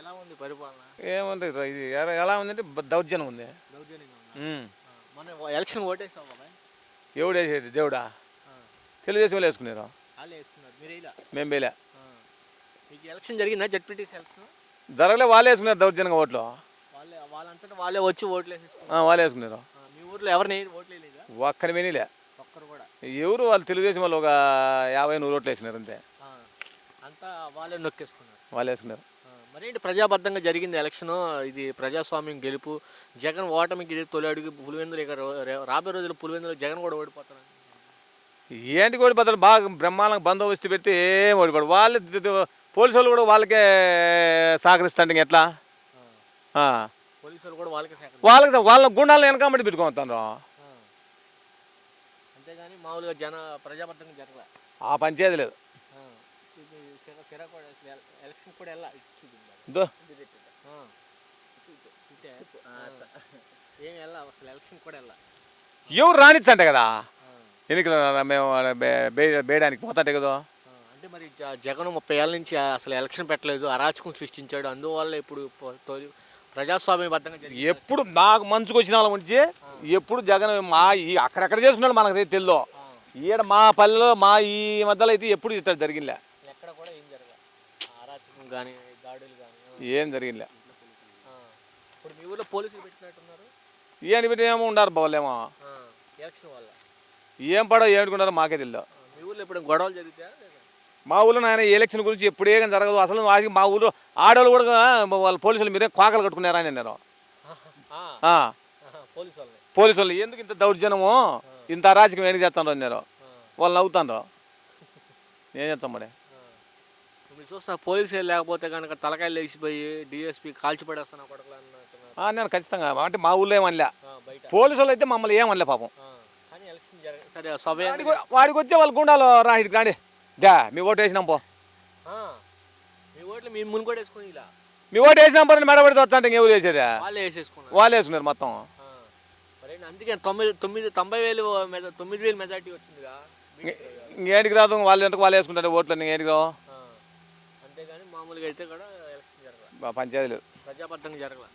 ఎలా ఉంది పరిపాలన? ఏముంది ఇది ఎలా ఉందంటే దౌర్జన్యం ఉంది. దౌర్జన్యంగా ఉందా? ఉమ్. మొన్న ఎలక్షన్ ఓటేసావు బాబాయ్? ఎవడు వేసేది దేవుడా? ఆ, తెలుగుదేశం వాళ్ళు వేసుకున్నారు. వాళ్ళే వేసుకున్నారు, మీరు ఇలా. మేము బేలే మీకు ఎలక్షన్ జరిగిందా, జడ్పీటీసీ ఎలక్షన్? జరగలే, వాళ్ళే వేసుకున్నారు దౌర్జన్యంగా ఓట్లు. వాళ్ళంతటా వాళ్ళే వచ్చి ఓట్లు వేసేసుకున్నారు. వాళ్ళే వేసుకున్నారు. మీ ఊర్లో ఎవరిని ఓట్లు వేయలేదా? ఒక్కరి వినిలే. ఒక్కరు కూడా? ఎవరు వాళ్ళు తెలుగుదేశం వాళ్ళు ఒక 50-100 ఓట్లు వేసినారు అంతే. అంతా వాళ్ళే నొక్కేసుకున్నారు. వాళ్ళు వేసుకున్నారు. మరేంటి ప్రజాబద్ధంగా జరిగింది ఎలక్షన్, ఇది ప్రజాస్వామ్యం గెలుపు, జగన్ ఓటమికి ఇది తొలి అడుగు, పులివెందులు ఇక రాబోయే రోజుల్లో పులివెందులు జగన్ కూడా ఓడిపోతారు. ఏంటి కూడా బదులు బాగా బ్రహ్మాండంగా బందోబస్తు పెడితే ఏం ఓడిపడు. వాళ్ళు పోలీసు వాళ్ళు కూడా వాళ్ళకే సహకరిస్తాండి ఎట్లా? పోలీసులు కూడా వాళ్ళ గుండాలను వెనకబడి పెట్టుకుంటారు. అంతేగాని మామూలుగా ప్రజాబద్ధంగా జరగలే. ఆ పంచేది లేదు. ఎలక్షన్ కూడా అసలు ఎలక్షన్ కూడా ఎవరు రానిచ్చంటే కదా ఎన్నికలు మేము బేయడానికి పోతాంటే కదా. అంటే మరి జగన్ 30 ఏళ్ళ నుంచి అసలు ఎలక్షన్ పెట్టలేదు, అరాచకం సృష్టించాడు, అందువల్ల ఇప్పుడు ప్రజాస్వామ్యబద్ధంగా జరిగింది. ఎప్పుడు నాకు మంచుకు వచ్చిన వాళ్ళ నుంచి ఎప్పుడు జగన్ మా అక్కడెక్కడ చేసుకున్నాడు మనకు తెలియదు. ఈడ మా పల్లెలో మా ఈ మధ్యలో అయితే ఎప్పుడు ఇట్లా జరిగిందిలే. ఎక్కడ కూడా ఏం జరగలేదు, అరాచకం కానీ దాడులు కానీ ఏం జరిగిందిలే. ఇప్పుడు మీ ఊళ్ళో పోలీసులు పెట్టినట్టున్నారు. ఏం పెట్టి ఏమో ఉండారు బావాలేమో ఎలక్షన్ వల్ల ఏం పడో ఏమిటుకున్నారో మాకే తెలియదు. మీ ఊళ్ళో ఇప్పుడు గొడవలు జరిగితే? మా ఊళ్ళో నాయన ఎలక్షన్ గురించి ఎప్పుడే కానీ జరగదు. అసలు మా ఊళ్ళో ఆడవాళ్ళు కూడా వాళ్ళ పోలీసులు మీరే కోకలు కట్టుకున్నారా అని అన్నారు. పోలీసు వాళ్ళు ఎందుకు ఇంత దౌర్జన్యము, ఇంత అరాచకం ఏం చేస్తాను అన్నారు. వాళ్ళు నవ్వుతాను. ఏం చేస్తాం మరి? మీరు చూస్తున్నా పోలీసులు లేకపోతే కనుక తలకాయలు లేచిపోయి డిఎస్పీ కాల్చిపడేస్తాను కొడకలు అన్నట్టున్నారు. నేను ఖచ్చితంగా అంటే మా ఊళ్ళో ఏమనలే, పోలీసు వాళ్ళు అయితే మమ్మల్ని ఏమనలే పాపం. సరే వాడికి వచ్చే వాళ్ళ గుండాలు రాహిడికి రాండి దా మీ ఓటు వేసినాం పో, మీ ఓట్లు మీ మును కూడా వేసుకుని ఇలా మీ ఓటు వేసినాం పో మెడబడితే వచ్చా అంటే ఎవరు వేసేది? వాళ్ళే వేసేసుకున్నారు. వాళ్ళు వేసుకున్నారు మొత్తం. మరి అందుకే 90,000 మెజార్టీ వచ్చిందిగా. ఇంకేంటికి రాదు, వాళ్ళు ఎంతకు వాళ్ళు వేసుకుంటారు ఓట్లు. ఇంకేంటికి రావు. అంతేగాని మామూలుగా అయితే కూడా ఎలక్షన్ జరగదు, పంచాయతీ లేదు, ప్రజాబద్ధంగా జరగదు.